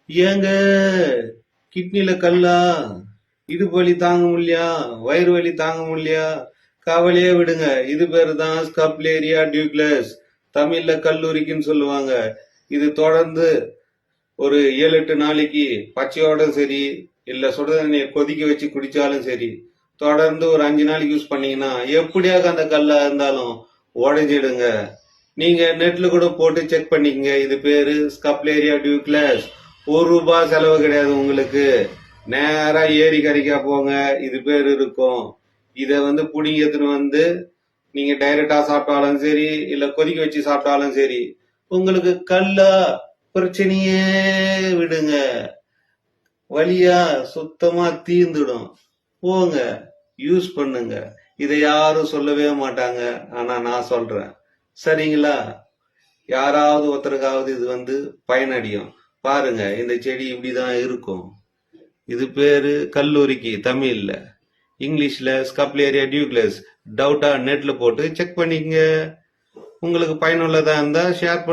ஏங்க கிட்னில கல்லா, இடுப்பு வலி தாங்க முடியலையா, வயிறு வலி தாங்க முடியலையா, கவலையே விடுங்க. இது பேரு தான் ஸ்கப்லேரியா டியூக்லஸ். தமிழ்ல கல்லூரிக்குன்னு சொல்லுவாங்க. இது தொடர்ந்து ஒரு 7-8 நாளைக்கு பச்சையோட சரி, இல்ல சுட தண்ணியை கொதிக்க வச்சு குடிச்சாலும் சரி, தொடர்ந்து ஒரு 5 நாளைக்கு யூஸ் பண்ணீங்கன்னா எப்படியாக அந்த கல்லா இருந்தாலும் உடைஞ்சிடுங்க. நீங்க நெட்ல கூட போட்டு செக் பண்ணிக்கங்க. இது பேரு ஸ்கப்லேரியா டியூக்லஸ். ₹1 செலவு கிடையாது உங்களுக்கு. நேரா ஏரி கரைக்கா போங்க, இது பேர் இருக்கும். இத புடிங்கி எடுத்துன்னு நீங்க டைரக்டா சாப்பிட்டாலும் சரி, இல்ல கொதிக்க வச்சு சாப்பிட்டாலும் சரி, உங்களுக்கு கல்லா பிரச்சனையே விடுங்க. வலியா சுத்தமா தீர்ந்துடும். போங்க, யூஸ் பண்ணுங்க. இதை யாரும் சொல்லவே மாட்டாங்க, ஆனா நான் சொல்றேன். சரிங்களா? யாராவது ஒருத்தருக்காவது இது பயனடையும். பாருங்க, இந்த செடி இப்படிதான் இருக்கும். இது பேரு கல்லூரிக்கு தமிழ்ல. இங்கிலீஷ்ல ஸ்கப்லேரியா டியூக்லஸ். டவுட்டா நெட்ல போட்டு செக் பண்ணிக்கங்க. உங்களுக்கு பயனுள்ளதா இருந்தா ஷேர்